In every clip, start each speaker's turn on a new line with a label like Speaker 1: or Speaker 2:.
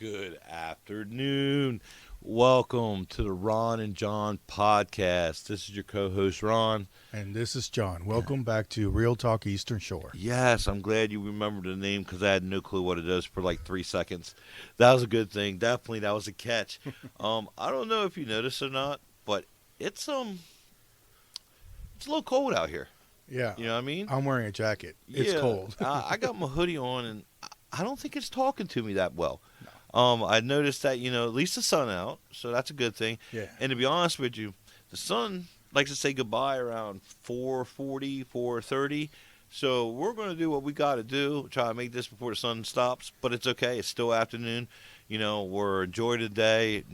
Speaker 1: Good afternoon. Welcome to the Ron and John podcast. This is your co-host Ron.
Speaker 2: And this is John. Welcome back to Real Talk Eastern Shore.
Speaker 1: Yes, I'm glad you remembered the name because I had no clue what it is for like 3 seconds. That was a good thing. Definitely, that was a catch. I don't know if you noticed or not, but it's a little cold out here.
Speaker 2: Yeah.
Speaker 1: You know what I mean?
Speaker 2: I'm wearing a jacket. It's cold.
Speaker 1: I got my hoodie on, and I don't think it's talking to me that well.
Speaker 2: No.
Speaker 1: I noticed that, at least the sun out, so that's a good thing.
Speaker 2: Yeah.
Speaker 1: And to be honest with you, the sun likes to say goodbye around 4:40, 4:30. So we're going to do what we got to do, try to make this before the sun stops. But it's okay. It's still afternoon. We're enjoying the day.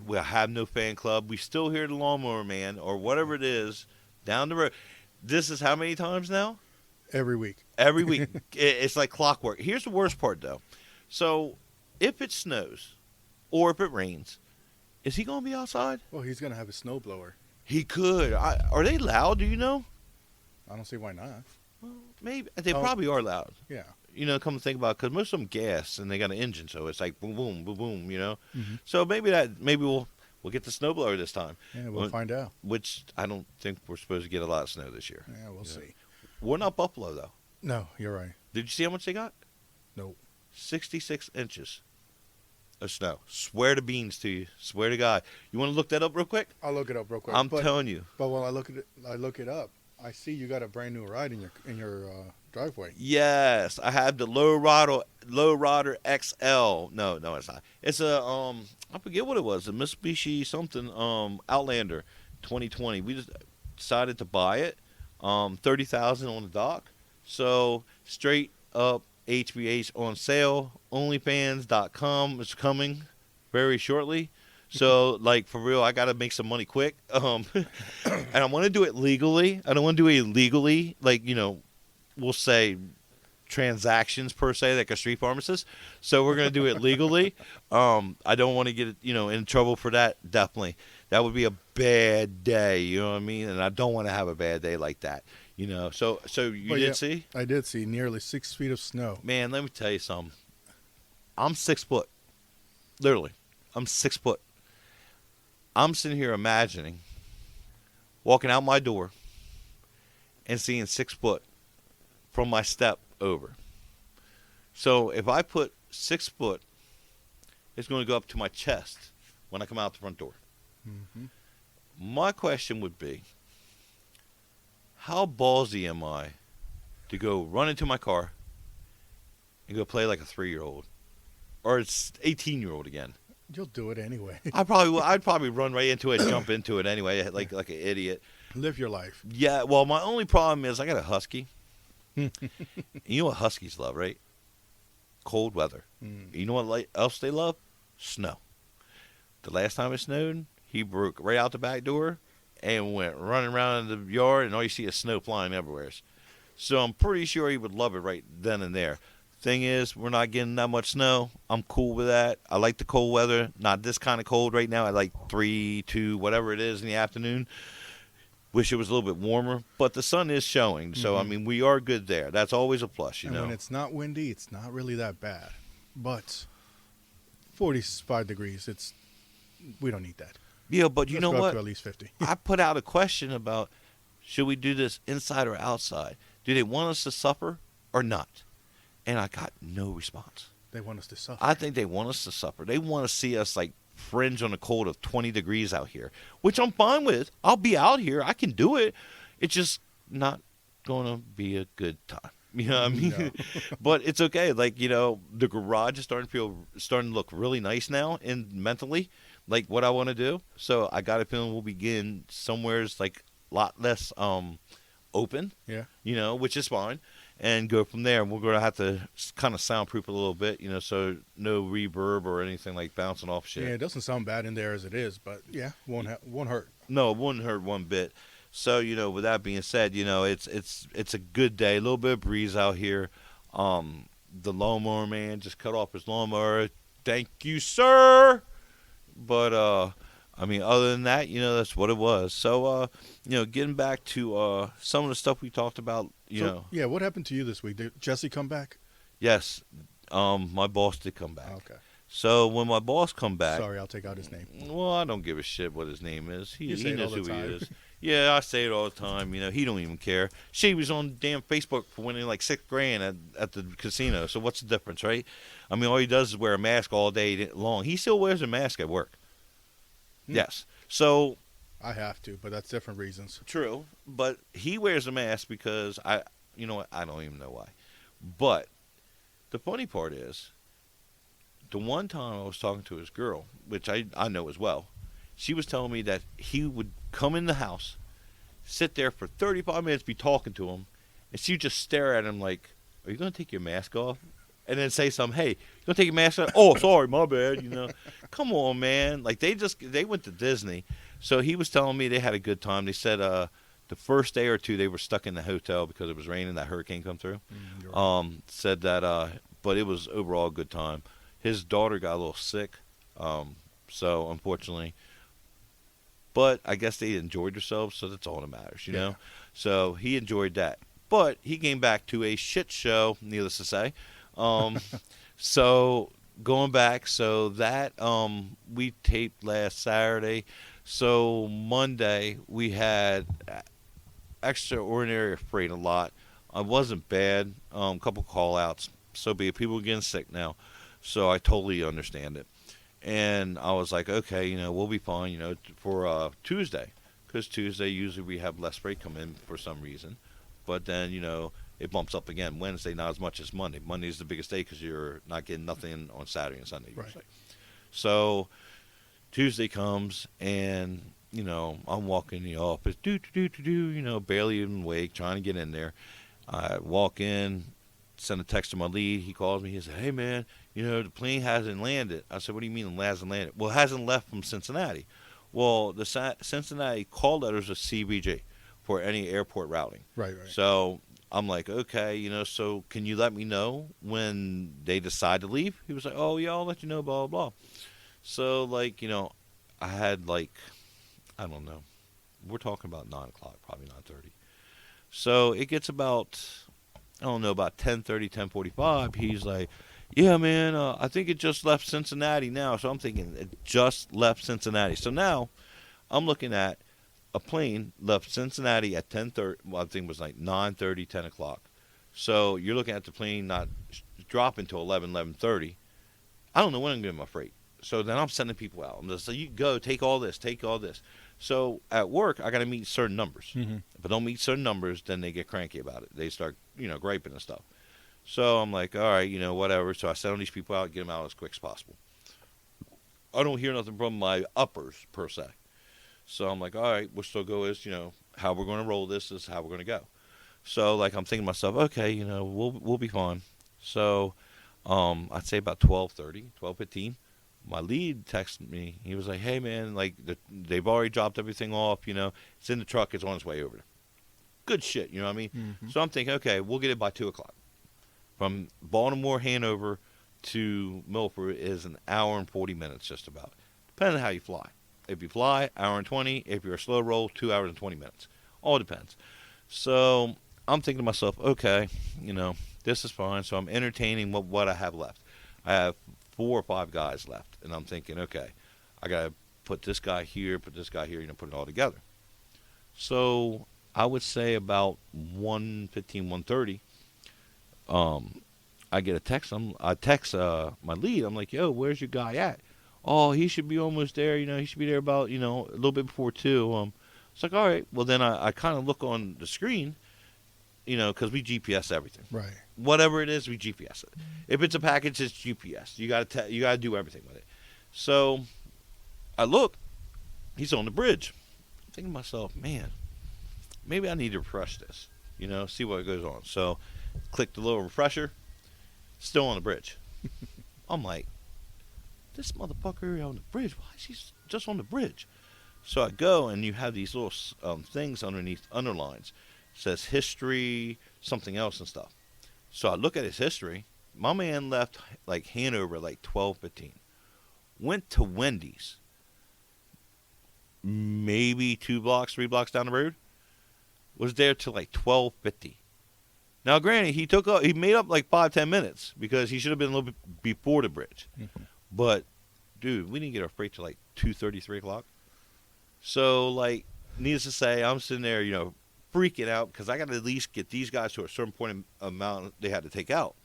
Speaker 1: We have no fan club. We still hear the lawnmower man or whatever it is down the road. This is how many times now?
Speaker 2: Every week.
Speaker 1: Every week. It's like clockwork. Here's the worst part, though. So if it snows or if it rains, is he going to be outside?
Speaker 2: Well, he's going to have a snowblower.
Speaker 1: He could. Are they loud? Do you know?
Speaker 2: I don't see why not.
Speaker 1: Well, maybe. They probably are loud.
Speaker 2: Yeah.
Speaker 1: Come to think about it, because most of them gas and they got an engine, so it's like boom, boom, boom, boom,
Speaker 2: Mm-hmm.
Speaker 1: So maybe we'll get the snowblower this time.
Speaker 2: Yeah, we'll find out.
Speaker 1: Which I don't think we're supposed to get a lot of snow this year.
Speaker 2: Yeah, we'll see.
Speaker 1: We're not Buffalo, though.
Speaker 2: No, you're right.
Speaker 1: Did you see how much they got?
Speaker 2: Nope.
Speaker 1: 66 inches of snow. Swear to beans to you. Swear to God. You want to look that up real quick?
Speaker 2: I'll look it up real quick.
Speaker 1: I'm telling you.
Speaker 2: But when I look it up, I see you got a brand new ride in your driveway.
Speaker 1: Yes, I have the Low Rider XL. No, it's not. It's a I forget what it was. A Mitsubishi something Outlander 2020. We just decided to buy it. $30,000 on the dock. So straight up HVH on sale. OnlyFans.com is coming very shortly. So, like, for real, I got to make some money quick. And I want to do it legally. I don't want to do it illegally, like, we'll say transactions per se, like a street pharmacist. So we're going to do it legally. I don't want to get, in trouble for that, definitely. That would be a bad day, you know what I mean? And I don't want to have a bad day like that, So you did see?
Speaker 2: I did see nearly 6 feet of snow.
Speaker 1: Man, let me tell you something. I'm 6 foot. Literally. I'm 6 foot. I'm sitting here imagining walking out my door and seeing 6 foot from my step over. So if I put 6 foot, it's going to go up to my chest when I come out the front door.
Speaker 2: Mm-hmm.
Speaker 1: My question would be, how ballsy am I to go run into my car and go play like a 3-year-old? Or it's 18-year-old again.
Speaker 2: You'll do it anyway.
Speaker 1: I'd probably run right into it, jump into it anyway, like an idiot.
Speaker 2: Live your life.
Speaker 1: Yeah, well, my only problem is I got a husky. You know what huskies love, right? Cold weather. You know what else they love? Snow. The last time it snowed, he broke right out the back door and went running around in the yard, and all you see is snow flying everywhere. So I'm pretty sure he would love it right then and there. Thing is, we're not getting that much snow. I'm cool with that. I like the cold weather. Not this kind of cold right now. I like 3, 2, whatever it is in the afternoon. Wish it was a little bit warmer, but the sun is showing. So, I mean, we are good there. That's always a plus,
Speaker 2: And when it's not windy, it's not really that bad. But 45 degrees, we don't need that.
Speaker 1: Yeah, but you know
Speaker 2: Let's go
Speaker 1: what?
Speaker 2: up to at least 50.
Speaker 1: I put out a question about, should we do this inside or outside? Do they want us to suffer or not? And I got no response.
Speaker 2: They want us to suffer.
Speaker 1: I think they want us to suffer. They want to see us, like, fringe on the cold of 20 degrees out here, which I'm fine with. I'll be out here. I can do it. It's just not going to be a good time. You know what I mean?
Speaker 2: No.
Speaker 1: But it's okay. Like, the garage is starting to look really nice now and mentally, like what I want to do. So I got a feeling we'll begin somewhere's like a lot less open,
Speaker 2: Yeah.
Speaker 1: Which is fine. And go from there. We're going to have to kind of soundproof a little bit, so no reverb or anything like bouncing off shit.
Speaker 2: Yeah, it doesn't sound bad in there as it is, but yeah, won't hurt.
Speaker 1: No, it wouldn't hurt one bit. So, with that being said, it's a good day. A little bit of breeze out here. The lawnmower man just cut off his lawnmower. Thank you, sir. But I mean, other than that, that's what it was. So, getting back to some of the stuff we talked about,
Speaker 2: Yeah, what happened to you this week? Did Jesse come back?
Speaker 1: Yes, my boss did come back.
Speaker 2: Okay.
Speaker 1: So when my boss come back,
Speaker 2: Sorry, I'll take out his name.
Speaker 1: well, I don't give a shit what his name is.
Speaker 2: You
Speaker 1: He
Speaker 2: say it all
Speaker 1: knows
Speaker 2: the
Speaker 1: who he
Speaker 2: time.
Speaker 1: is. Yeah, I say it all the time. He don't even care. She was on damn Facebook for winning like $6,000 at the casino. So what's the difference, right? I mean, all he does is wear a mask all day long. He still wears a mask at work.
Speaker 2: Hmm.
Speaker 1: Yes. So
Speaker 2: I have to, but that's different reasons.
Speaker 1: true, but he wears a mask because you know what? I don't even know why. But the funny part is, the one time I was talking to his girl, which I know as well, she was telling me that he would come in the house, sit there for 35 minutes, be talking to him, and she would just stare at him like, "Are you going to take your mask off?" And then say something, "Hey, you going to take your mask off?" "Oh, sorry, my bad," Come on, man. Like, they went to Disney. So he was telling me they had a good time. They said the first day or two they were stuck in the hotel because it was raining, that hurricane come through.
Speaker 2: You're right.
Speaker 1: Said that, but it was overall a good time. His daughter got a little sick, so unfortunately, but I guess they enjoyed themselves, so that's all that matters,
Speaker 2: Yeah.
Speaker 1: So he enjoyed that, but he came back to a shit show, needless to say. Um, so going back, so that we taped last Saturday. So Monday we had extraordinary freight a lot. It wasn't bad. Couple call outs. So be it. People are getting sick now. So I totally understand it. And I was like, okay, we'll be fine, for Tuesday. Because Tuesday, usually we have less freight come in for some reason. But then, it bumps up again. Wednesday, not as much as Monday. Monday's the biggest day because you're not getting nothing on Saturday and Sunday usually.
Speaker 2: Right.
Speaker 1: So Tuesday comes, and I'm walking in the office, barely even awake, trying to get in there. I walk in, send a text to my lead. He calls me. He said, "Hey man, the plane hasn't landed." I said, "What do you mean it hasn't landed?" "Well, it hasn't left from Cincinnati." Well, the Cincinnati call letters are CBG for any airport routing.
Speaker 2: Right. Right.
Speaker 1: So I'm like, okay, so can you let me know when they decide to leave? He was like, "Oh yeah, I'll let you know, blah blah blah." So like, I had like, I don't know, we're talking about 9 o'clock, probably 9:30. So it gets about, I don't know, about 10:30, 10:45. He's like, "Yeah, man, I think it just left Cincinnati now." So I'm thinking it just left Cincinnati. So now I'm looking at a plane left Cincinnati at 10:30. Well, I think it was like 9:30, 10 o'clock. So you're looking at the plane not dropping till 11, 11:30. I don't know when I'm getting my freight. So then I'm sending people out. I'm just like, "You go, take all this, take all this." So at work, I got to meet certain numbers.
Speaker 2: Mm-hmm.
Speaker 1: If I don't meet certain numbers, then they get cranky about it. They start, griping and stuff. So I'm like, all right, whatever. So I send all these people out, get them out as quick as possible. I don't hear nothing from my uppers, per se. So I'm like, all right, we'll still go as, how we're going to roll this is how we're going to go. So, like, I'm thinking to myself, okay, we'll be fine. So I'd say about 12:30, 12:15. My lead texted me. He was like, "Hey man, like they've already dropped everything off. It's in the truck. It's on its way over there." Good shit. You know what I mean?
Speaker 2: Mm-hmm.
Speaker 1: So I'm thinking, okay, we'll get it by 2 o'clock. From Baltimore Hanover to Milford is an hour and 40 minutes, just about, depending on how you fly. If you fly, hour and 20. If you're a slow roll, 2 hours and 20 minutes. All depends. So I'm thinking to myself, okay, this is fine. So I'm entertaining what I have left. I have 4 or 5 guys left, and I'm thinking, okay, I gotta put this guy here, put it all together. So I would say about 1:15, 1:30, I get a text. I text my lead. I'm like, "Yo, where's your guy at?" "Oh, he should be almost there. He should be there about a little bit before 2." It's like, all right. Well, then I kind of look on the screen, because we GPS everything.
Speaker 2: Right.
Speaker 1: Whatever it is, we GPS it. If it's a package, it's GPS. You gotta do everything with it. So I look. He's on the bridge. I'm thinking to myself, man, maybe I need to refresh this. See what goes on. So click the little refresher. Still on the bridge. I'm like, this motherfucker on the bridge. Why is he just on the bridge? So I go, and you have these little things underneath underlines. It says history, something else and stuff. So I look at his history. My man left like Hanover like 12:15. Went to Wendy's, maybe 2 blocks, 3 blocks down the road. Was there till like 12:50. Now, granted, he made up like 5, 10 minutes because he should have been a little bit before the bridge.
Speaker 2: Mm-hmm.
Speaker 1: But dude, we didn't get our freight till like 2:30, 3 o'clock. So like, needless to say, I'm sitting there, freaking out because I got to at least get these guys to a certain point amount they had to take out.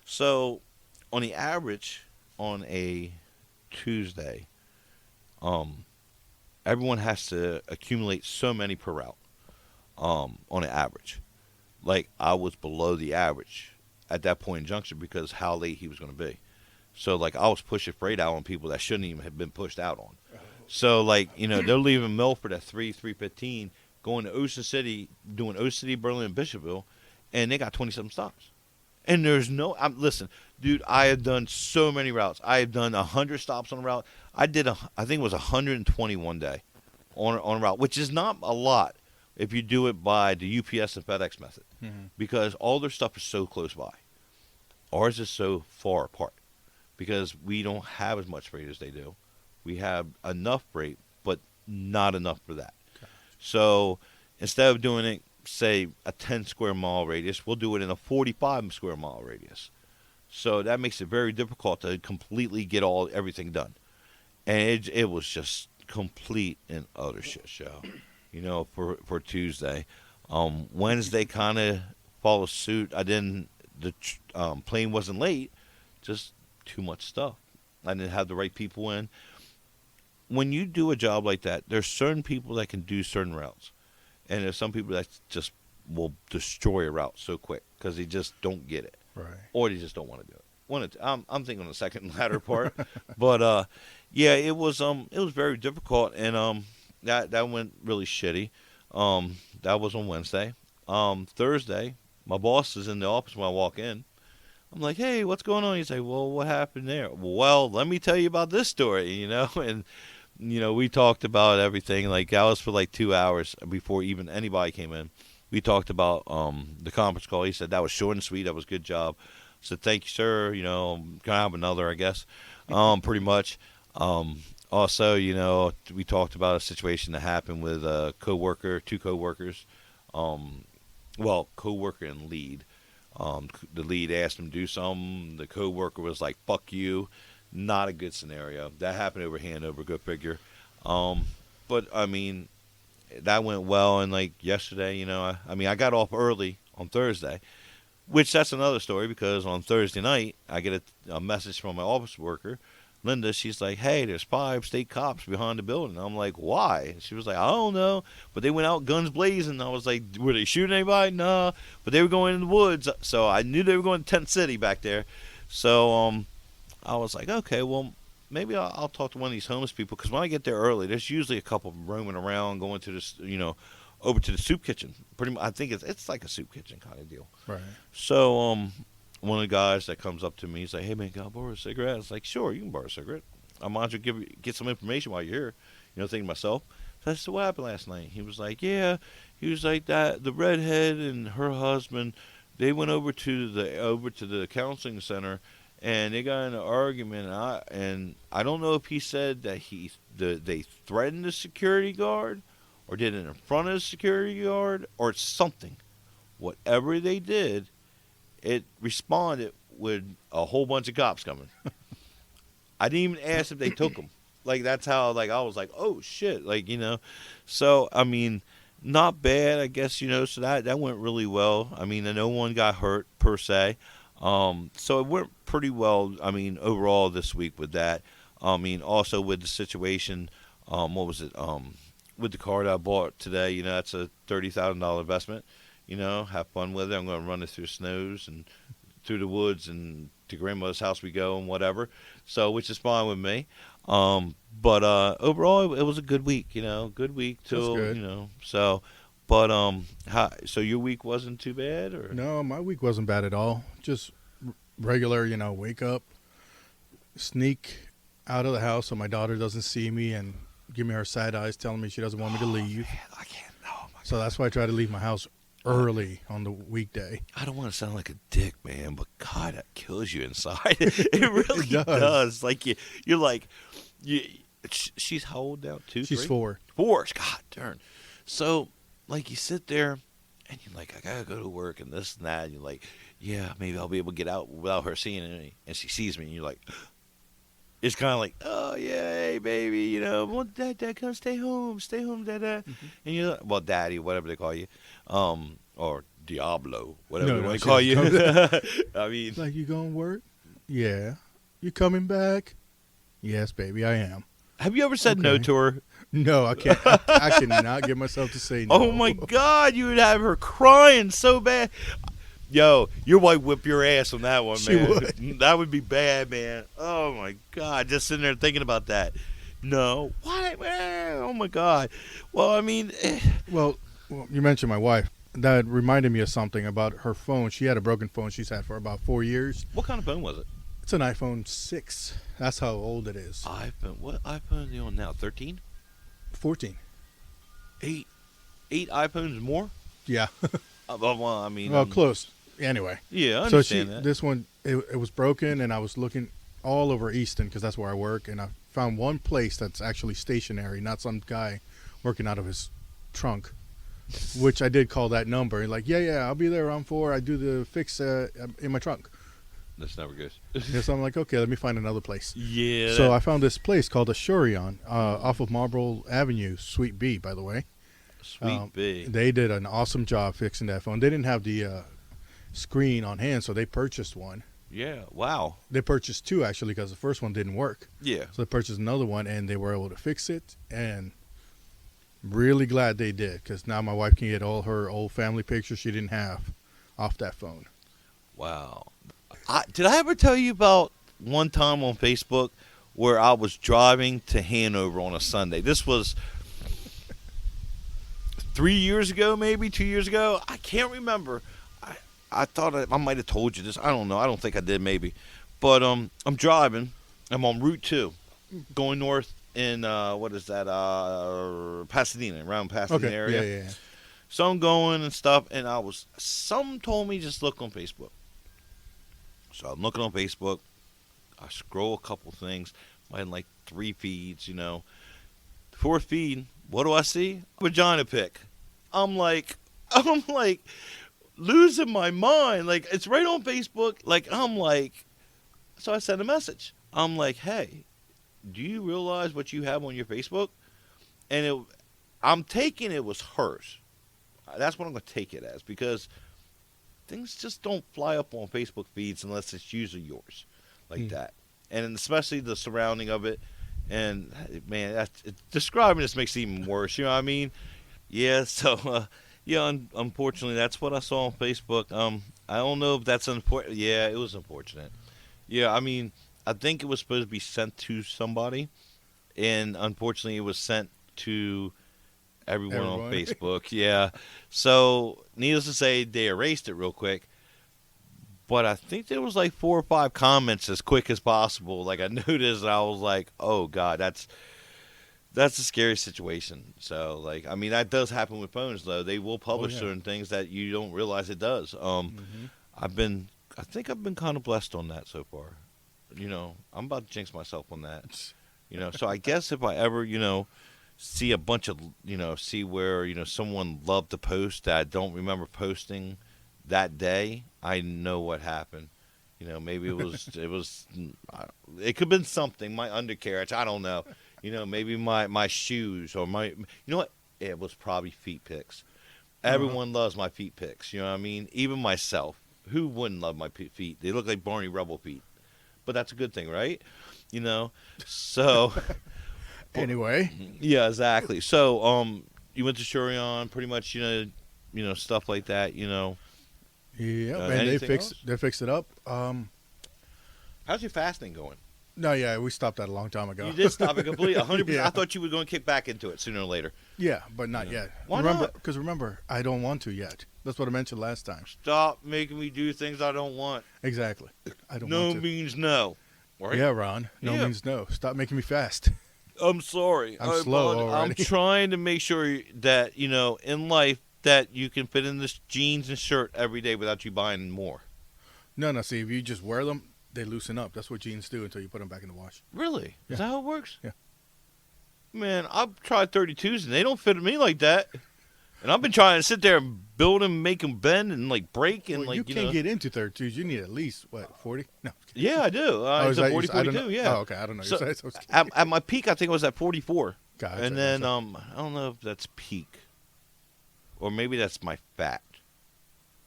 Speaker 1: So on the average, on a Tuesday, um, everyone has to accumulate so many per route. On an average, like I was below the average at that point in junction because how late he was going to be. So like I was pushing freight out on people that shouldn't even have been pushed out on. So like they're leaving Milford at 3:15, going to Ocean City, doing Ocean City, Berlin, and Bishopville, and they got 27 stops. And there's no. Listen, dude. I have done so many routes. I have done 100 stops on a route. I think it was 121 day on a route, which is not a lot if you do it by the UPS and FedEx method,
Speaker 2: Mm-hmm.
Speaker 1: because all their stuff is so close by. Ours is so far apart because we don't have as much freight as they do. We have enough freight, but not enough for that. So instead of doing it, say, a 10 square mile radius, we'll do it in a 45 square mile radius. So that makes it very difficult to completely get everything done. And it was just complete and utter shit show, for Tuesday. Wednesday kind of followed suit. The plane wasn't late, just too much stuff. I didn't have the right people in. When you do a job like that, there's certain people that can do certain routes, and there's some people that just will destroy a route so quick because they just don't get it,
Speaker 2: Right.
Speaker 1: or they just don't want to do it. I'm thinking on the second latter part, but yeah, it was very difficult, and that went really shitty. That was on Wednesday. Thursday, my boss is in the office when I walk in. I'm like, hey, what's going on? He's like, well, what happened there? Well, let me tell you about this story, and we talked about everything. Like, that was for like 2 hours before even anybody came in. We talked about the conference call. He said that was short and sweet. That was a good job. I said, thank you, sir. Can I have another, I guess? Pretty much. Also, we talked about a situation that happened with a coworker, two coworkers. Um, coworker and lead. The lead asked him to do something. The coworker was like, fuck you. Not a good scenario. That happened over Hanover, go figure. Um, but, I mean, that went well. And, like, yesterday, I got off early on Thursday, which that's another story because on Thursday night, I get a message from my office worker, Linda. She's like, hey, there's 5 state cops behind the building. I'm like, why? She was like, I don't know. But they went out guns blazing. I was like, were they shooting anybody? No. But they were going in the woods. So I knew they were going to Tent City back there. So I was like, okay, well, maybe I'll talk to one of these homeless people because when I get there early, there's usually a couple roaming around, going to this, over to the soup kitchen. Pretty much, I think it's like a soup kitchen kind of deal.
Speaker 2: Right.
Speaker 1: So one of the guys that comes up to me, he's like, hey man, can I borrow a cigarette? I was like, sure, you can borrow a cigarette. I might as well get some information while you're here. Thinking to myself. So I said, what happened last night? He was like, yeah. He was like that. The redhead and her husband, they went over to the counseling center and they got in an argument, and I don't know if he said that they threatened the security guard, or did it in front of the security guard, or something. Whatever they did, it responded with a whole bunch of cops coming. I didn't even ask if they took them. Like that's how I was like, oh shit, So I mean, not bad, I guess. So that went really well. I mean, no one got hurt per se. So it went pretty well. I mean, overall this week with that. I mean, also with the situation. What was it? With the car that I bought today. That's a $30,000 investment. Have fun with it. I'm going to run it through snows and through the woods and to grandmother's house we go and whatever. So, which is fine with me. But overall, it was a good week. Good week till
Speaker 2: That's good.
Speaker 1: So, but so your week wasn't too bad, or?
Speaker 2: No, my week wasn't bad at all. Just regular, wake up, sneak out of the house so my daughter doesn't see me and give me her side eyes telling me she doesn't want me to leave.
Speaker 1: Man, I can't. Oh my
Speaker 2: So that's why I try to leave my house early on the weekday.
Speaker 1: I don't want to sound like a dick, man, but God, that kills you inside. It really
Speaker 2: It does.
Speaker 1: does. Like you're like, she's how old now?
Speaker 2: She's
Speaker 1: 3?
Speaker 2: 4.
Speaker 1: 4. God darn. So like you sit there, and you're like, I gotta go to work and this and that. And you're like, yeah, maybe I'll be able to get out without her seeing me. And she sees me, and you're like, it's kind of like, oh yeah, hey baby, well, dad, come stay home, dad.
Speaker 2: Hmm.
Speaker 1: And you're like, well, daddy, whatever they call you, or Diablo, whatever
Speaker 2: No,
Speaker 1: they
Speaker 2: no,
Speaker 1: want to
Speaker 2: she
Speaker 1: call
Speaker 2: doesn't
Speaker 1: you.
Speaker 2: come back.
Speaker 1: I mean,
Speaker 2: Like, you going to work? Yeah. You coming back? Yes, baby, I am.
Speaker 1: have you ever said no
Speaker 2: Okay.
Speaker 1: to her?
Speaker 2: No, I can't. I cannot get myself to say no.
Speaker 1: Oh my God, you would have her crying so bad. Yo, your wife whip your ass on that one,
Speaker 2: She
Speaker 1: man.
Speaker 2: would.
Speaker 1: That would be bad, man. Oh my God, just sitting there thinking about that. No, what? Oh my God. Well, I mean,
Speaker 2: Well, you mentioned my wife. That reminded me of something about her phone. She had a broken phone she's had for about 4 years.
Speaker 1: what kind of phone was it?
Speaker 2: It's an iPhone 6. That's how old it is.
Speaker 1: iPhone. What iPhone are you on now? 13?
Speaker 2: 14.
Speaker 1: Eight iPhones more?
Speaker 2: Yeah.
Speaker 1: Well, I mean,
Speaker 2: Well, close. Anyway.
Speaker 1: yeah, I
Speaker 2: So
Speaker 1: understand that.
Speaker 2: this one, it was broken, and I was looking all over Easton because that's where I work, and I found one place that's actually stationary, not some guy working out of his trunk, which I did call that number. And like, yeah, I'll be there around 4. I do the fix in my trunk.
Speaker 1: That's never good.
Speaker 2: Yeah, so I'm like, okay, let me find another place.
Speaker 1: Yeah.
Speaker 2: So I found this place called Ashurion off of Marlboro Avenue, Suite B, by the way.
Speaker 1: Sweet B.
Speaker 2: They did an awesome job fixing that phone. They didn't have the screen on hand, so they purchased one.
Speaker 1: Yeah. Wow.
Speaker 2: They purchased 2, actually, because the first one didn't work.
Speaker 1: Yeah.
Speaker 2: So they purchased another one, and they were able to fix it. And really glad they did, because now my wife can get all her old family pictures she didn't have off that phone.
Speaker 1: Wow. Did I ever tell you about one time on Facebook where I was driving to Hanover on a Sunday? This was 3 years ago, maybe 2 years ago. I can't remember. I thought I might have told you this. I don't know. I don't think I did, maybe. But I'm driving. I'm on Route 2 going north in, what is that, Pasadena, around Pasadena
Speaker 2: Okay,
Speaker 1: area.
Speaker 2: yeah.
Speaker 1: So I'm going and stuff, and some told me just look on Facebook. So I'm looking on Facebook. I scroll a couple things. I had like 3 feeds, 4th feed, what do I see? Vagina pic. I'm like losing my mind. Like, it's right on Facebook. So I sent a message. I'm like, hey, do you realize what you have on your Facebook? And I'm taking it was hers. That's what I'm going to take it as, because things just don't fly up on Facebook feeds unless it's usually yours, like that. And especially the surrounding of it. And, man, describing this makes it even worse. You know what I mean? Yeah, so, unfortunately, that's what I saw on Facebook. I don't know if that's unfortunate. Yeah, it was unfortunate. Yeah, I mean, I think it was supposed to be sent to somebody. And, unfortunately, it was sent to everyone on Facebook. Yeah. So, needless to say, they erased it real quick. But I think there was like 4 or 5 comments as quick as possible. Like, I noticed, and I was like, oh, God, that's a scary situation. So, like, I mean, that does happen with phones, though. They will publish certain things that you don't realize it does. I think I've been kind of blessed on that so far. I'm about to jinx myself on that. So I guess if I ever, see a bunch of, see where, someone loved to post that I don't remember posting that day, I know what happened. Maybe it could have been something, my undercarriage, I don't know. Maybe my shoes or what? It was probably feet pics. Everyone loves my feet pics, you know what I mean? Even myself. Who wouldn't love my feet? They look like Barney Rubble feet. But that's a good thing, right? So...
Speaker 2: Anyway.
Speaker 1: Yeah, exactly. So, you went to Shurion, pretty much, stuff like that,
Speaker 2: Yeah, and they fixed it up.
Speaker 1: How's your fasting going?
Speaker 2: No, yeah, we stopped that a long time ago.
Speaker 1: You did stop it completely, 100%.
Speaker 2: Yeah.
Speaker 1: I thought you were going to kick back into it sooner or later.
Speaker 2: Yeah, but not yet.
Speaker 1: Why not?
Speaker 2: Because remember, I don't want to yet. That's what I mentioned last time.
Speaker 1: Stop making me do things I don't want.
Speaker 2: Exactly. I don't
Speaker 1: no
Speaker 2: want to.
Speaker 1: means no. Right?
Speaker 2: Yeah, Ron. No means no. Stop making me fast.
Speaker 1: I'm sorry.
Speaker 2: I'm slow already.
Speaker 1: I'm trying to make sure that, in life, that you can fit in this jeans and shirt every day without you buying more.
Speaker 2: No. See, if you just wear them, they loosen up. That's what jeans do until you put them back in the wash.
Speaker 1: Really?
Speaker 2: Yeah.
Speaker 1: Is that how it works?
Speaker 2: Yeah.
Speaker 1: Man, I've tried 32s and they don't fit me like that. And I've been trying to sit there and build them, make them bend and like break and
Speaker 2: Well,
Speaker 1: like
Speaker 2: you
Speaker 1: you
Speaker 2: can't
Speaker 1: know.
Speaker 2: get into 32s. You need at least what 40? No.
Speaker 1: Yeah, I do.
Speaker 2: Oh,
Speaker 1: It's
Speaker 2: is
Speaker 1: a
Speaker 2: that
Speaker 1: 40,
Speaker 2: I don't know.
Speaker 1: 42, yeah.
Speaker 2: Oh, okay. I don't know
Speaker 1: So
Speaker 2: your size. I was
Speaker 1: at my peak, I think it was at 44.
Speaker 2: Gotcha.
Speaker 1: And then
Speaker 2: gotcha.
Speaker 1: I don't know if that's peak, or maybe that's my fat.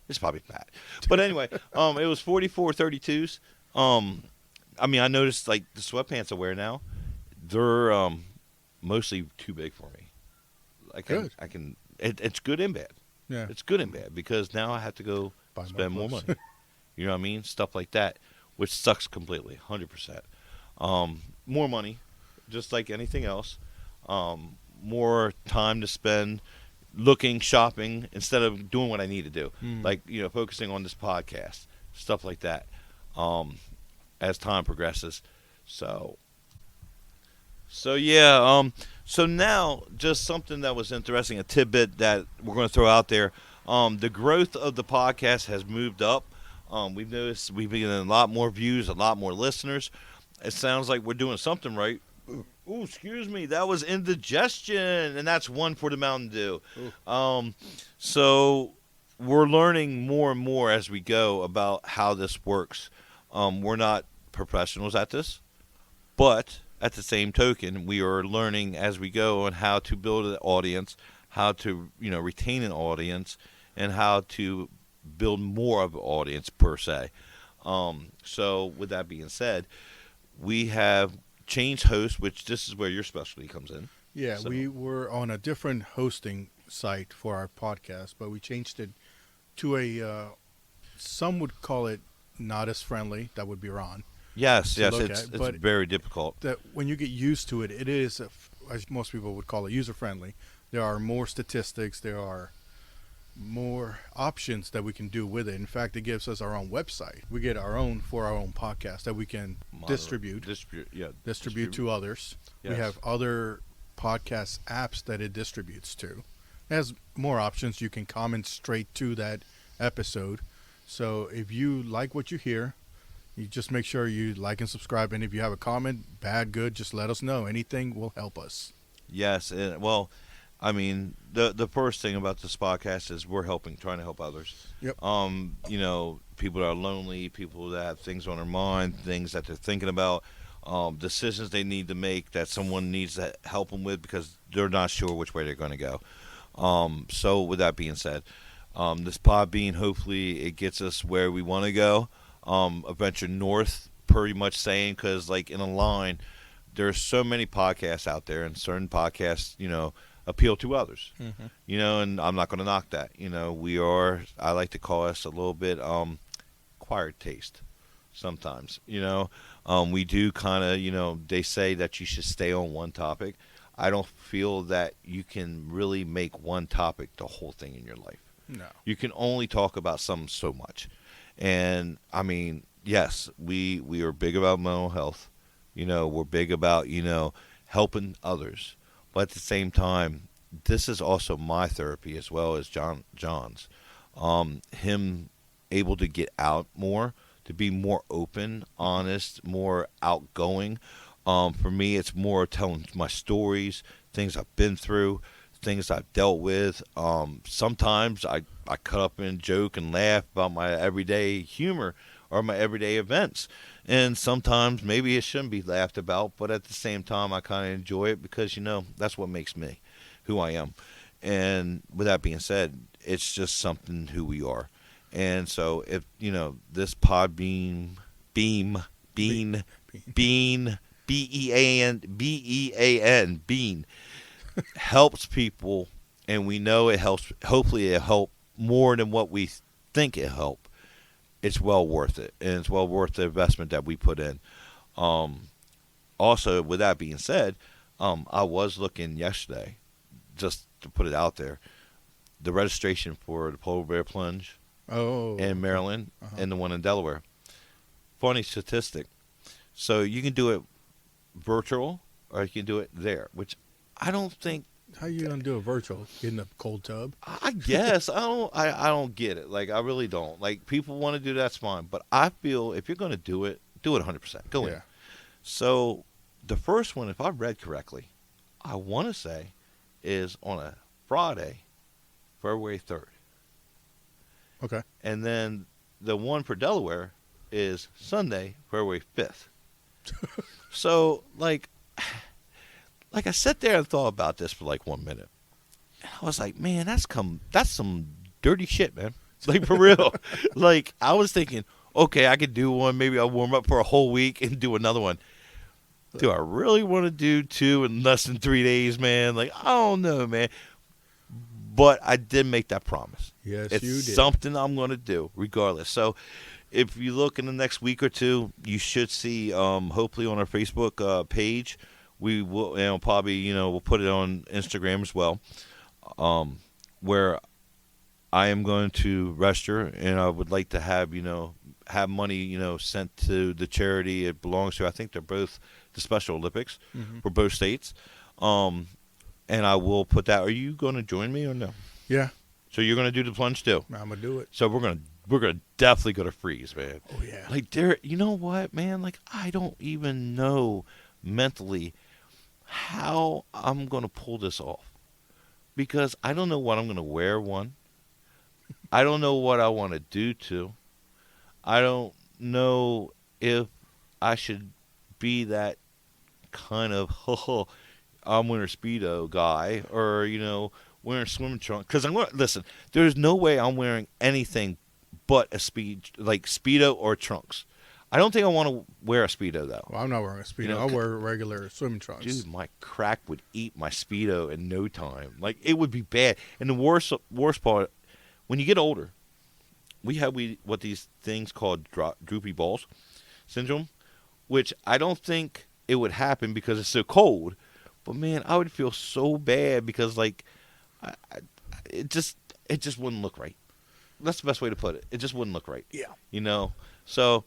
Speaker 1: It's probably fat. But anyway, it was 44 32s. I mean, I noticed like the sweatpants I wear now, they're mostly too big for me.
Speaker 2: Good.
Speaker 1: It's good and bad.
Speaker 2: Yeah.
Speaker 1: It's good and bad because now I have to go
Speaker 2: Buy
Speaker 1: spend more
Speaker 2: clothes.
Speaker 1: money. You know what I mean? Stuff like that, which sucks completely, 100%. More money, just like anything else. More time to spend looking, shopping, instead of doing what I need to do. Like, focusing on this podcast, stuff like that, as time progresses. So yeah, so now just something that was interesting, a tidbit that we're going to throw out there. The growth of the podcast has moved up. We've noticed we've been getting a lot more views, a lot more listeners. It sounds like we're doing something right. Ooh, excuse me, that was indigestion, and that's one for the Mountain Dew. So we're learning more and more as we go about how this works. We're not professionals at this, but at the same token, we are learning as we go on how to build an audience, how to retain an audience, and how to build more of an audience per se. So with that being said, we have changed hosts, which this is where your specialty comes in.
Speaker 2: Yeah,
Speaker 1: So-
Speaker 2: we were on a different hosting site for our podcast, but we changed it to a, some would call it not as friendly. That would be Ron.
Speaker 1: Yes,
Speaker 2: to
Speaker 1: yes,
Speaker 2: look
Speaker 1: it's
Speaker 2: at, but-
Speaker 1: very difficult.
Speaker 2: That when you get used to it, it is, as most people would call it, user friendly. There are more statistics. There are more options that we can do with it. In fact, it gives us our own website. We get our own podcast that we can distribute to others. We
Speaker 1: Yes.
Speaker 2: have other podcast apps that it distributes to. It has more options. You can comment straight to that episode. So if you like what you hear, you just make sure you like and subscribe. And if you have a comment, bad, good, just let us know. Anything will help us.
Speaker 1: Yes, well, I mean, the first thing about this podcast is we're trying to help others.
Speaker 2: Yep.
Speaker 1: People that are lonely, people that have things on their mind, things that they're thinking about, decisions they need to make that someone needs to help them with because they're not sure which way they're going to go. So with that being said, this pod being, hopefully it gets us where we want to go. A venture north, pretty much saying, because like in a line, there's so many podcasts out there, and certain podcasts, appeal to others.
Speaker 2: Mm-hmm.
Speaker 1: And I'm not going to knock that. I like to call us a little bit acquired taste sometimes. We do kind of, they say that you should stay on one topic. I don't feel that you can really make one topic the whole thing in your life.
Speaker 2: No.
Speaker 1: You can only talk about something so much. And I mean, yes, we are big about mental health. We're big about, helping others. But at the same time, this is also my therapy as well as John's. Him able to get out more, to be more open, honest, more outgoing. For me, it's more telling my stories, things I've been through, things I've dealt with. Sometimes I cut up and joke and laugh about my everyday humor or my everyday events. And sometimes maybe it shouldn't be laughed about, but at the same time, I kind of enjoy it because, that's what makes me who I am. And with that being said, it's just something who we are. And so if, this pod bean, bean, B-E-A-N, bean, helps people, and we know it helps, hopefully it help more than what we think it help. It's well worth it, and it's well worth the investment that we put in. Also, with that being said, I was looking yesterday, just to put it out there, the registration for the Polar Bear Plunge in Maryland and the one in Delaware. Funny statistic. So you can do it virtual or you can do it there, which I don't think.
Speaker 2: How you gonna do a virtual in the cold tub?
Speaker 1: I guess I don't get it. Like I really don't. Like people want to do that's fine, but I feel if you're going to do it 100%. Go in. So the first one, if I read correctly, I want to say is on a Friday February 3rd.
Speaker 2: Okay.
Speaker 1: And then the one for Delaware is Sunday, February 5th. So, like I sat there and thought about this for like 1 minute. And I was like, man, that's some dirty shit, man. Like, for real. Like, I was thinking, okay, I could do one. Maybe I'll warm up for a whole week and do another one. Do I really want to do 2 in less than 3 days, man? Like, I don't know, man. But I did make that promise.
Speaker 2: Yes,
Speaker 1: It's
Speaker 2: you did.
Speaker 1: something I'm going to do, regardless. So, if you look in the next week or two, you should see, hopefully on our Facebook page, we will, probably, we'll put it on Instagram as well, where I am going to register, and I would like to have money, sent to the charity it belongs to. I think they're both the Special Olympics for both states. And I will put that. Are you going to join me or no?
Speaker 2: Yeah,
Speaker 1: So you're going to do the plunge too?
Speaker 2: I'm gonna do it.
Speaker 1: So we're gonna definitely go to freeze, man.
Speaker 2: Oh yeah.
Speaker 1: Like, there, you know what, man? Like, I don't even know mentally how I'm gonna pull this off, because I don't know what I'm gonna wear. One, I don't know what I want to do. Two, I don't know if I should be that kind of I'm wearing a Speedo guy, or wearing swimming trunks. Because I'm going to listen. There's no way I'm wearing anything but a Speedo or trunks. I don't think I want to wear a Speedo though.
Speaker 2: Well, I'm not wearing a Speedo.
Speaker 1: You know,
Speaker 2: I'll wear regular swimming trunks.
Speaker 1: Dude, my crack would eat my Speedo in no time. Like, it would be bad. And the worst part, when you get older, we have what these things called droopy balls syndrome, which I don't think it would happen because it's so cold. But man, I would feel so bad because it just wouldn't look right. That's the best way to put it. It just wouldn't look right.
Speaker 2: Yeah.
Speaker 1: So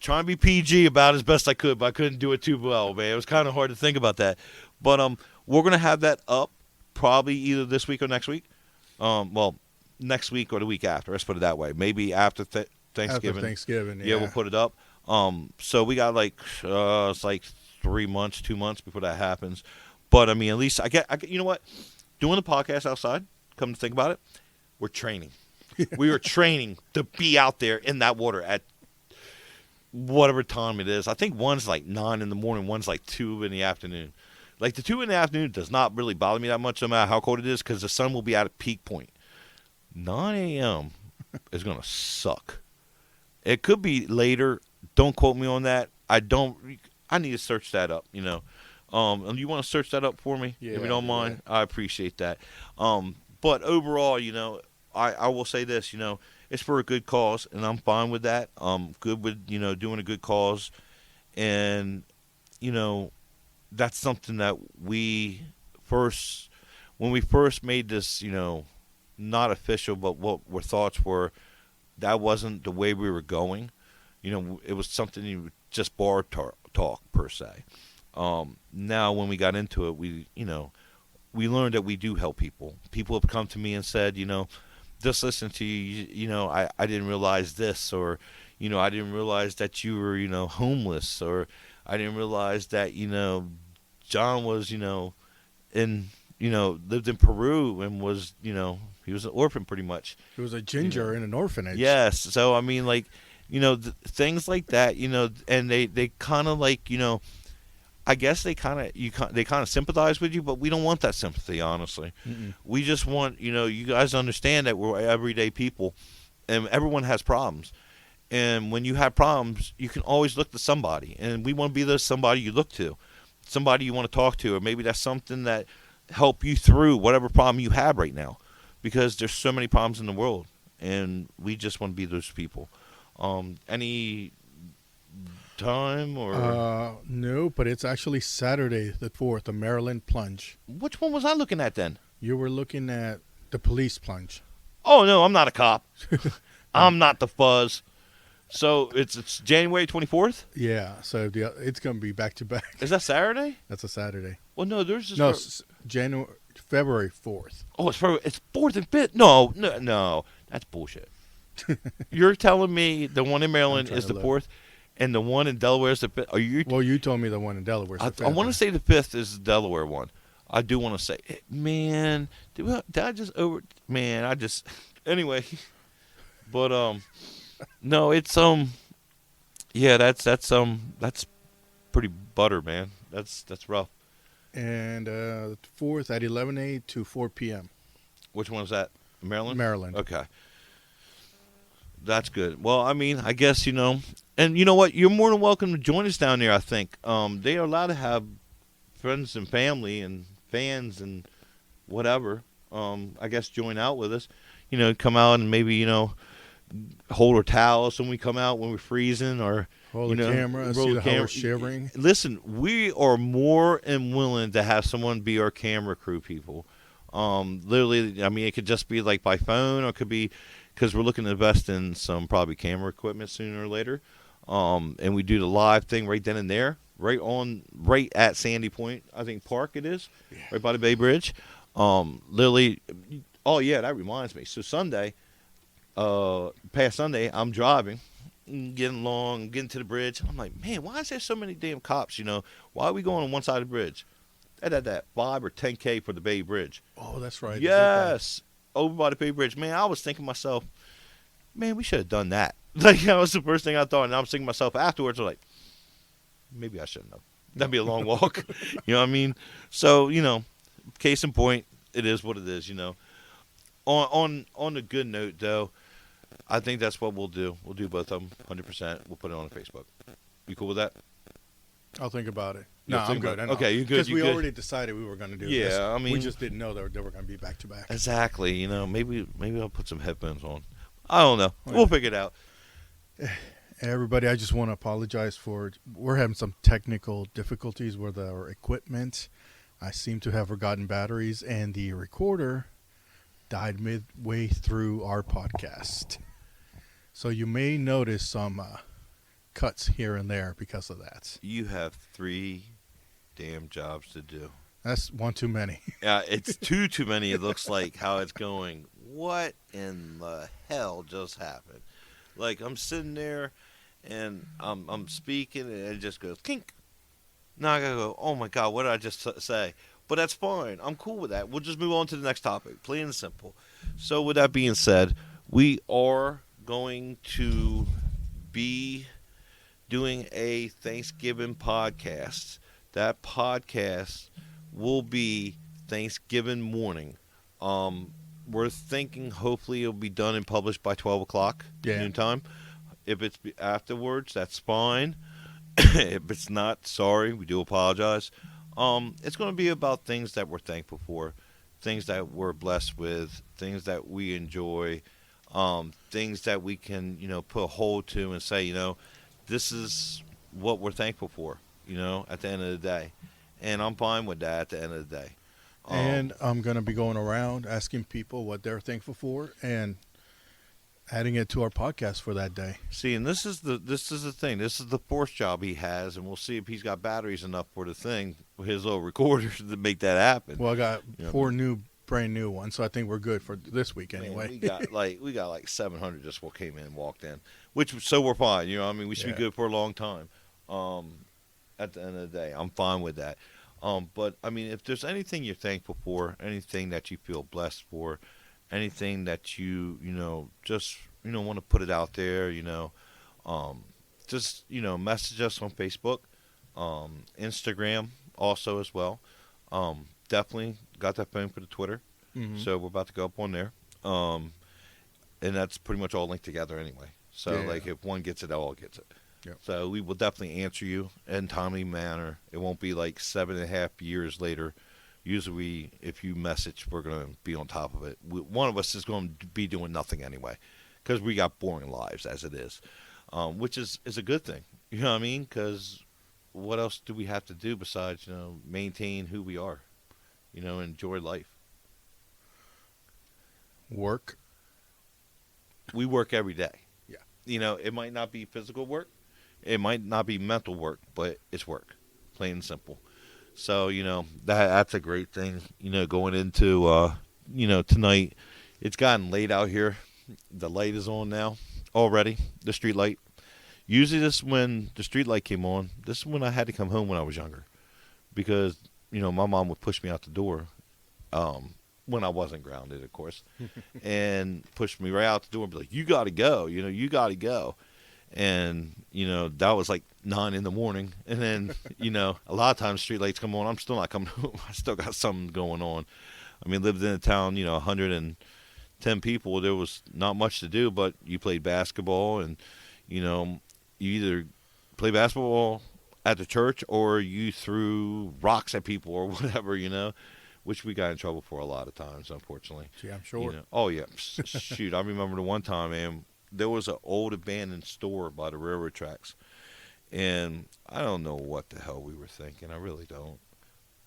Speaker 1: trying to be PG about as best I could, but I couldn't do it too well, man. It was kind of hard to think about that. But we're gonna have that up probably either this week or next week. Well, next week or the week after. Let's put it that way. Maybe after Thanksgiving.
Speaker 2: After Thanksgiving,
Speaker 1: Yeah, we'll put it up. So we got it's like 3 months, 2 months before that happens. But I mean, at least I get. You know what? Doing the podcast outside. Come to think about it, we're training. We were training to be out there in that water at whatever time it is. I think one's like 9 in the morning, one's like 2 in the afternoon. Like, the 2 in the afternoon does not really bother me that much, no matter how cold it is, because the sun will be at a peak point. 9 a.m. is gonna suck. It could be later. Don't quote me on that. I need to search that up. You want to search that up for me,
Speaker 2: Yeah,
Speaker 1: if you don't mind?
Speaker 2: yeah.
Speaker 1: I appreciate that. But overall, I will say this. It's for a good cause, and I'm fine with that. Good with doing a good cause, and that's something that when we first made this, not official, but what our thoughts were, that wasn't the way we were going. It was something you just bar talk per se. Now when we got into it, we learned that we do help people. People have come to me and said, just listen to you, I didn't realize this, or, I didn't realize that you were, homeless, or I didn't realize that, John was, lived in Peru and was, he was an orphan pretty much.
Speaker 2: It was a ginger in an orphanage.
Speaker 1: Yes. So, I mean, things like that, and they kind of I guess they kind of sympathize with you, but we don't want that sympathy, honestly.
Speaker 2: Mm-mm.
Speaker 1: We just want, you guys to understand that we're everyday people, and everyone has problems. And when you have problems, you can always look to somebody, and we want to be the somebody you look to, somebody you want to talk to, or maybe that's something that help you through whatever problem you have right now, because there's so many problems in the world, and we just want to be those people. Any time or
Speaker 2: no, but it's actually Saturday the 4th, the Maryland plunge.
Speaker 1: which one was I looking at then?
Speaker 2: You were looking at the police plunge.
Speaker 1: Oh no, I'm not a cop. I'm not the fuzz. So it's January 24th.
Speaker 2: Yeah, so it's going to be back to back.
Speaker 1: Is that Saturday?
Speaker 2: That's a Saturday.
Speaker 1: Well, no, there's just
Speaker 2: No, February 4th.
Speaker 1: Oh, it's 4th and 5th. No, that's bullshit. You're telling me the one in Maryland is the 4th, and the one in Delaware is the 5th? Are you?
Speaker 2: Well, you told me the one in Delaware.
Speaker 1: I want to say the 5th is the Delaware one. I do want to say, man, did I just over? Man, I just anyway. But no, it's yeah, that's pretty butter, man. That's rough.
Speaker 2: And 4th at 11 a to 4 p.m.
Speaker 1: Which one is that? Maryland.
Speaker 2: Maryland.
Speaker 1: Okay, that's good. Well, I mean, I guess and you know what? You're more than welcome to join us down there. I think they are allowed to have friends and family and fans and whatever. I guess join out with us. Come out and maybe hold our towels when we come out when we're freezing, or
Speaker 2: Roll the camera, see how we're shivering.
Speaker 1: Listen, we are more than willing to have someone be our camera crew people. Literally, I mean, it could just be like by phone, or it could be because we're looking to invest in some probably camera equipment sooner or later. And we do the live thing right then and there, right at Sandy Point, I think Park it is, right by the Bay Bridge. Literally, oh yeah, that reminds me. So Sunday, past Sunday, I'm driving, getting to the bridge. I'm like, man, why is there so many damn cops? Why are we going on one side of the bridge? That 5 or 10K for the Bay Bridge.
Speaker 2: Oh, that's right.
Speaker 1: Yes, over by the Bay Bridge. Man, I was thinking to myself, man, we should have done that. Like, that was the first thing I thought, and I was thinking to myself afterwards, like, maybe I shouldn't have. That'd be a long walk. You know what I mean? So, case in point, it is what it is. On a good note, though, I think that's what we'll do. We'll do both of them, 100%. We'll put it on Facebook. You cool with that?
Speaker 2: I'll think about it.
Speaker 1: You'll
Speaker 2: No, I'm
Speaker 1: think
Speaker 2: good.
Speaker 1: about it.
Speaker 2: I know.
Speaker 1: Okay, you good,
Speaker 2: Because
Speaker 1: you
Speaker 2: we
Speaker 1: good.
Speaker 2: already decided we were going to do
Speaker 1: Yeah,
Speaker 2: this.
Speaker 1: I mean-
Speaker 2: we just didn't know that they were going to be back to back.
Speaker 1: Exactly. Maybe I'll put some headphones on. I don't know.
Speaker 2: Yeah.
Speaker 1: We'll figure it out.
Speaker 2: Everybody, I just want to apologize we're having some technical difficulties with our equipment. I seem to have forgotten batteries, and the recorder died midway through our podcast. So you may notice some cuts here and there because of that.
Speaker 1: You have 3 damn jobs to do.
Speaker 2: That's one too many.
Speaker 1: Yeah, it's too many. It looks like how it's going. What in the hell just happened? Like, I'm sitting there and I'm speaking and it just goes kink. Now I gotta go, oh my God, what did I just say? But that's fine. I'm cool with that. We'll just move on to the next topic, plain and simple. So with that being said, we are going to be doing a Thanksgiving podcast. That podcast will be Thanksgiving morning. We're thinking hopefully it'll be done and published by 12 o'clock noontime. If it's afterwards, that's fine. If it's not, sorry, we do apologize. It's going to be about things that we're thankful for, things that we're blessed with, things that we enjoy, things that we can, put a hold to and say, this is what we're thankful for, at the end of the day. And I'm fine with that at the end of the day.
Speaker 2: And I'm going to be going around asking people what they're thankful for and adding it to our podcast for that day.
Speaker 1: See, and this is the thing. This is the 4th job he has, and we'll see if he's got batteries enough for the thing, his little recorder, to make that happen.
Speaker 2: Well, I got 4 brand new ones, so I think we're good for this week anyway.
Speaker 1: Man, we got like 700 just what came in and walked in, so we're fine. We should be good for a long time. At the end of the day, I'm fine with that. But I mean, if there's anything you're thankful for, anything that you feel blessed for, anything that you just want to put it out there, just message us on Facebook, Instagram also as well. Definitely got that phone for the Twitter, so we're about to go up on there. And that's pretty much all linked together anyway. So like if one gets it, all gets it.
Speaker 2: Yep.
Speaker 1: So we will definitely answer you in timely manner. It won't be like 7.5 years later. Usually, if you message, we're going to be on top of it. One of us is going to be doing nothing anyway because we got boring lives as it is, which is a good thing. You know what I mean? Because what else do we have to do besides, maintain who we are, enjoy life?
Speaker 2: Work.
Speaker 1: We work every day.
Speaker 2: Yeah.
Speaker 1: It might not be physical work. It might not be mental work, but it's work, plain and simple. So, that's a great thing, going into, tonight. It's gotten late out here. The light is on now already, the street light. Usually when the street light came on, this is when I had to come home when I was younger because my mom would push me out the door, when I wasn't grounded, of course, and push me right out the door and be like, "You got to go, you got to go." And that was like 9 in the morning, and then a lot of times street lights come on. I'm still not coming home. I still got something going on. I mean, lived in a town, 110 people. There was not much to do, but you played basketball, and you either play basketball at the church or you threw rocks at people or whatever, which we got in trouble for a lot of times, unfortunately.
Speaker 2: Yeah, I'm sure.
Speaker 1: Oh yeah, shoot! I remember the one time, man. There was an old abandoned store by the railroad tracks, and I don't know what the hell we were thinking. I really don't.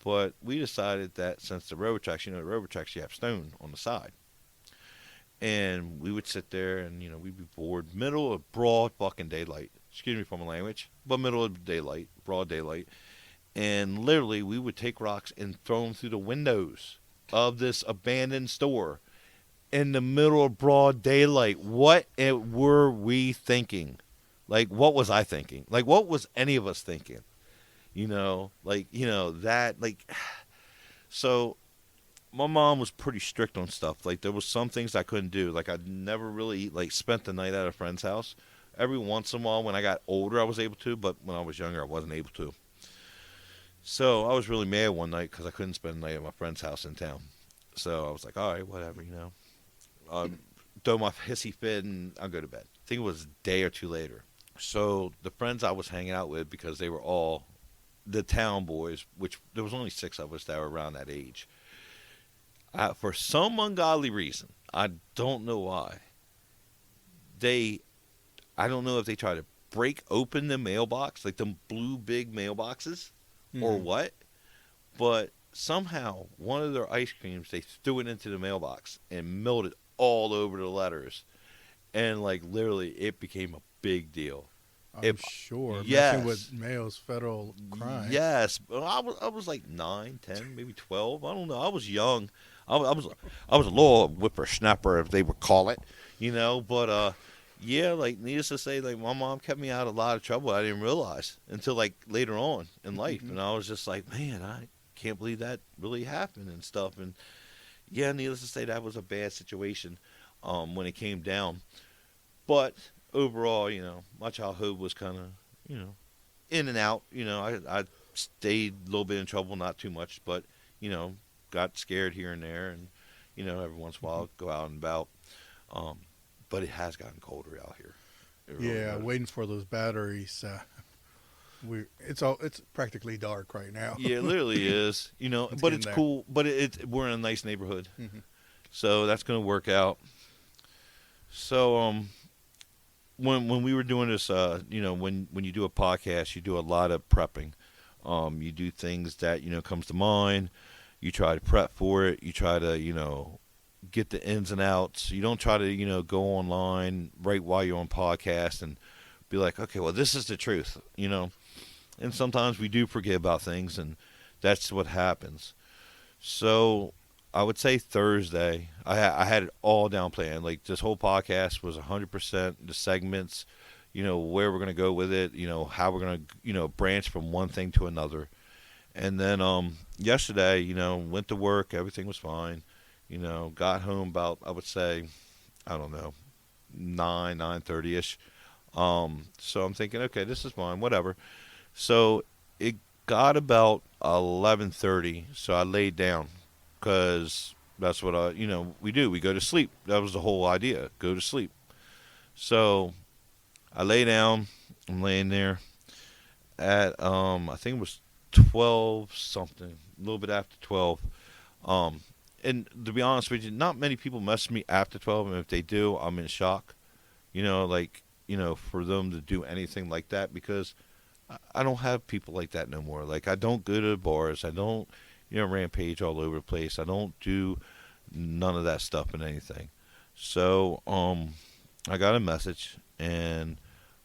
Speaker 1: But we decided that since the railroad tracks, the railroad tracks, you have stone on the side, and we would sit there and we'd be bored, middle of broad fucking daylight. Excuse me for my language, but middle of daylight, broad daylight, and literally we would take rocks and throw them through the windows of this abandoned store in the middle of broad daylight. What were we thinking? Like, what was I thinking? Like, what was any of us thinking? That, like, so my mom was pretty strict on stuff. Like, there was some things I couldn't do. Like, I'd never really, like, spent the night at a friend's house. Every once in a while, when I got older, I was able to, but when I was younger, I wasn't able to. So I was really mad one night because I couldn't spend the night at my friend's house in town. So I was like, all right, whatever, throw my hissy fit and I'll go to bed. I think it was a day or two later. So the friends I was hanging out with, because they were all the town boys, which there was only 6 of us that were around that age. For some ungodly reason, I don't know why, I don't know if they tried to break open the mailbox, like the blue big mailboxes, or what, but somehow one of their ice creams, they threw it into the mailbox and melted all over the letters, and like literally it became a big deal.
Speaker 2: I'm sure.
Speaker 1: Yes.
Speaker 2: Messing with mail's federal crime.
Speaker 1: Yes. I was like 9, 10, maybe 12. I don't know. I was young. I was a little whippersnapper, if they would call it, but yeah, like, needless to say, like, my mom kept me out of a lot of trouble I didn't realize until, like, later on in life. And I was just like, man, I can't believe that really happened and stuff. And, yeah, needless to say, that was a bad situation when it came down. But overall, my childhood was kind of, in and out. I stayed a little bit in trouble, not too much, but, got scared here and there. And, every once in a while, I'd go out and about. But it has gotten colder out here.
Speaker 2: Yeah, waiting for those batteries. It's practically dark right now.
Speaker 1: Yeah, it literally is. But it's cool. But we're in a nice neighborhood, so that's going to work out. So when we were doing this, when you do a podcast, you do a lot of prepping. You do things that comes to mind. You try to prep for it. You try to get the ins and outs. You don't try to, go online right while you're on podcast and be like, okay, well, this is the truth, And sometimes we do forget about things, and that's what happens. So I would say Thursday, I had it all down planned. Like, this whole podcast was 100% the segments, where we're going to go with it, how we're going to, branch from one thing to another. And then yesterday, went to work. Everything was fine. Got home about, I would say, I don't know, 9:30ish. So I'm thinking, okay, this is fine, whatever. So it got about 11:30, so I laid down because that's what we do. We go to sleep. That was the whole idea, go to sleep. So I lay down. I'm laying there at, I think it was 12 something, a little bit after 12. And to be honest with you, not many people message me after 12, and if they do, I'm in shock. For them to do anything like that, because I don't have people like that no more. Like, I don't go to the bars. I don't, rampage all over the place. I don't do none of that stuff and anything. So, I got a message, and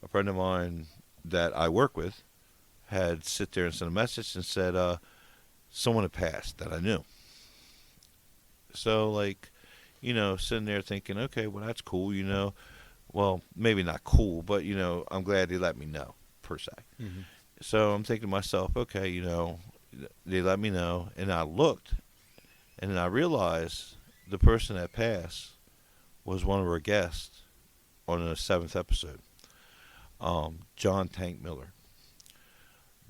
Speaker 1: a friend of mine that I work with had sit there and sent a message and said, someone had passed that I knew. So, like, sitting there thinking, okay, well, that's cool, Well, maybe not cool, but, I'm glad they let me know, per se. So I'm thinking to myself, okay, they let me know, and I looked, and then I realized the person that passed was one of our guests on the seventh episode, John Tank Miller.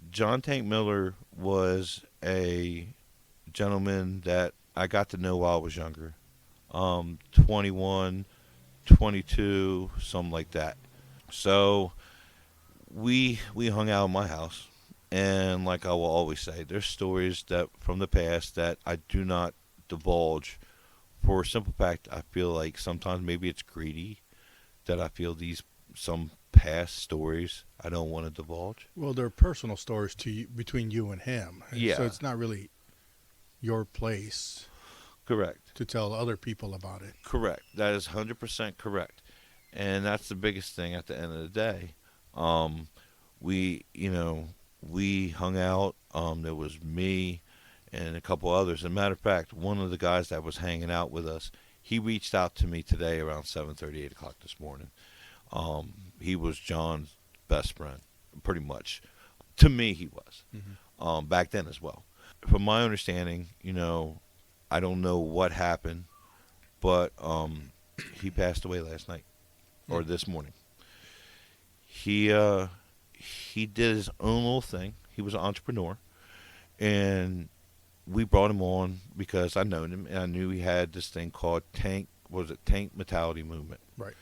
Speaker 1: John Tank Miller was a gentleman that I got to know while I was younger, 21, 22, something like that. So we hung out in my house, and like I will always say, there's stories that from the past that I do not divulge for a simple fact. I feel like sometimes maybe it's greedy that I feel these some past stories I don't want to divulge.
Speaker 2: Well, they're personal stories to you, between you and him. So
Speaker 1: Yeah,
Speaker 2: it's not really your place
Speaker 1: correct.
Speaker 2: to tell other people about it.
Speaker 1: Correct. That is 100% correct. And that's the biggest thing at the end of the day. Um, we hung out. There was me and a couple others. As a matter of fact, one of the guys that was hanging out with us, he reached out to me today around 7:30, 8 o'clock this morning. He was John's best friend, pretty much. To me, he was. Back then as well. From my understanding, I don't know what happened, but he passed away last night or this morning. He did his own little thing. He was an entrepreneur, and we brought him on because I known him and I knew he had this thing called Tank. Was it Tank Mentality Movement?
Speaker 2: Right.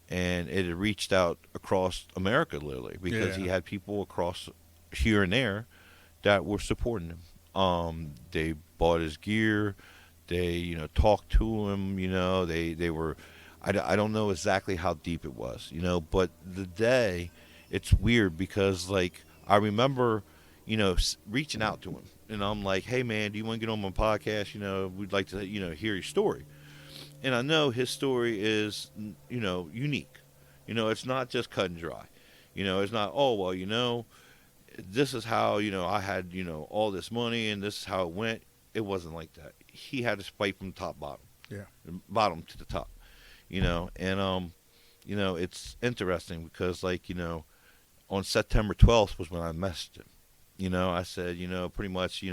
Speaker 1: And it had reached out across America literally because he had people across here and there that were supporting him. They bought his gear. They, talked to him. They were. I don't know exactly how deep it was, but the day, it's weird because like I remember, reaching out to him, and I'm like, hey man, do you want to get on my podcast? We'd like to, hear your story. And I know his story is, unique. It's not just cut and dry. It's not, oh, well, this is how, I had, all this money and this is how it went. It wasn't like that. He had to fight from top bottom.
Speaker 2: Yeah.
Speaker 1: Bottom to the top. And it's interesting because like, on September 12th was when I messaged him. I said, pretty much,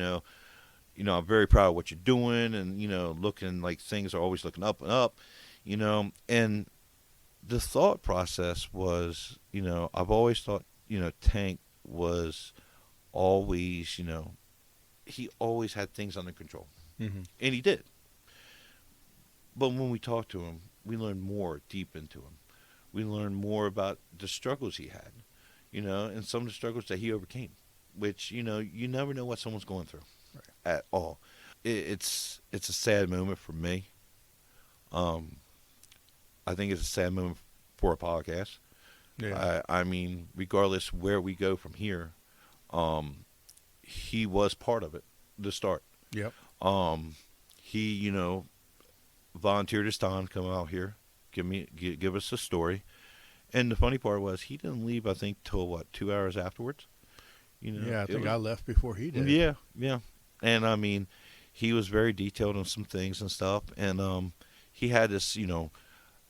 Speaker 1: I'm very proud of what you're doing, and looking like things are always looking up and up, and the thought process was, I've always thought, Tank was always, he always had things under control,
Speaker 2: Mm-hmm.
Speaker 1: and he did. But when we talked to him, we learned more deep into him. We learned more about the struggles he had, and some of the struggles that he overcame, which, you never know what someone's going through.
Speaker 2: Right.
Speaker 1: At all. It's a sad moment for me. I think it's a sad moment for a podcast.
Speaker 2: Yeah.
Speaker 1: I mean, regardless where we go from here, he was part of it. The start.
Speaker 2: Yep.
Speaker 1: He volunteered his time to come out here, give us a story, and the funny part was he didn't leave. I think till what 2 hours afterwards.
Speaker 2: Yeah, I think I left before he did.
Speaker 1: Yeah, yeah. And I mean, he was very detailed on some things and stuff. And he had this,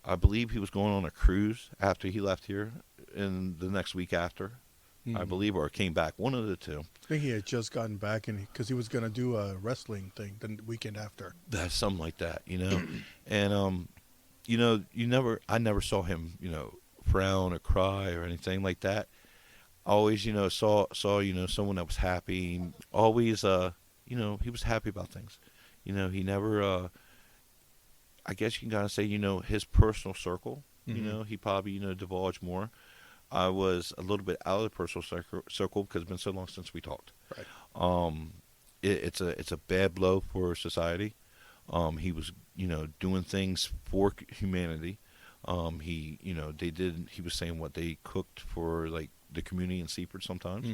Speaker 1: I believe he was going on a cruise after he left here, in the next week after, I believe, or came back. One of the two.
Speaker 2: I think he had just gotten back, and because he was going to do a wrestling thing the weekend after.
Speaker 1: That's something like that, And I never saw him, frown or cry or anything like that. I always, saw someone that was happy. Always, he was happy about things. He never, I guess you can kind of say, his personal circle, he probably, divulged more. I was a little bit out of the personal circle because it's been so long since we talked.
Speaker 2: Right.
Speaker 1: It's a bad blow for society. He was, doing things for humanity. He was saying what they cooked for, like, the community in Seaford sometimes,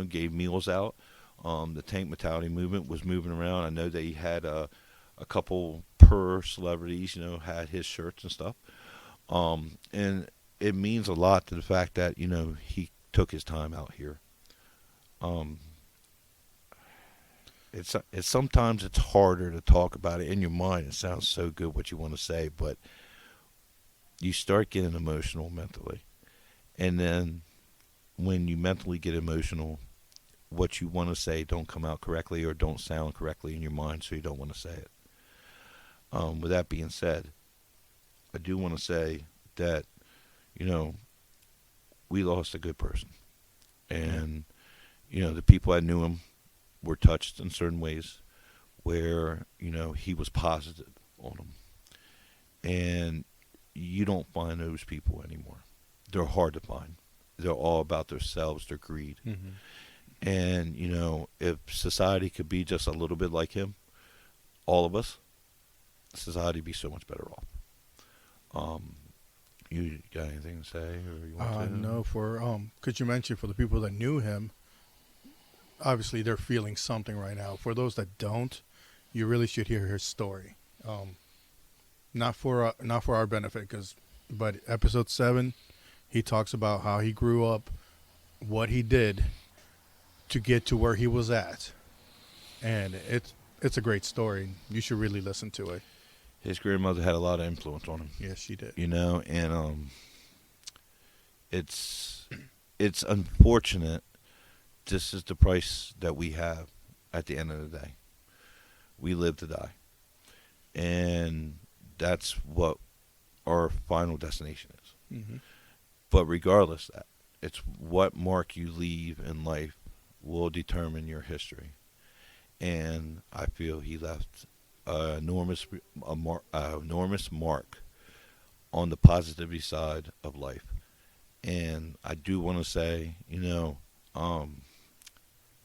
Speaker 1: gave meals out. The Tank Mentality movement was moving around. I know that he had a couple per celebrities, had his shirts and stuff. And it means a lot to the fact that, he took his time out here. It's sometimes it's harder to talk about it in your mind. It sounds so good what you want to say, but you start getting emotional mentally. And then when you mentally get emotional, what you want to say don't come out correctly or don't sound correctly in your mind, so you don't want to say it. With that being said, I do want to say that, you know, we lost a good person. And, you know, the people that knew him were touched in certain ways where, you know, he was positive on them. And you don't find those people anymore. They're hard to find. They're all about themselves, their greed.
Speaker 2: Mm-hmm.
Speaker 1: And, you know, if society could be just a little bit like him, all of us, society would be so much better off. Um, you got anything to say, or you want to?
Speaker 2: No, for because you mentioned for the people that knew him, obviously they're feeling something right now. For those that don't, you really should hear his story. Not for our benefit, but episode 7, he talks about how he grew up, what he did to get to where he was at, and it's a great story. You should really listen to it.
Speaker 1: His grandmother had a lot of influence on him.
Speaker 2: Yes, she did.
Speaker 1: You know, and it's unfortunate. This is the price that we have at the end of the day. We live to die, and that's what our final destination is.
Speaker 2: Mm-hmm.
Speaker 1: But regardless, it's what mark you leave in life will determine your history. And I feel he left an enormous mark on the positivity side of life. And I do want to say, you know,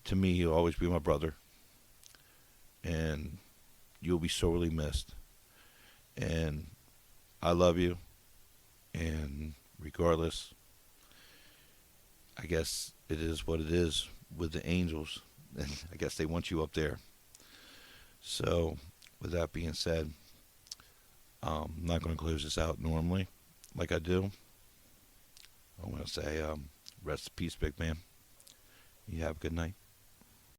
Speaker 1: to me, he'll always be my brother. And you'll be sorely missed. And I love you. And regardless, I guess it is what it is with the angels. And I guess they want you up there. So, with that being said, I'm not going to close this out normally like I do. I want to say, rest in peace, big man. You have a good night.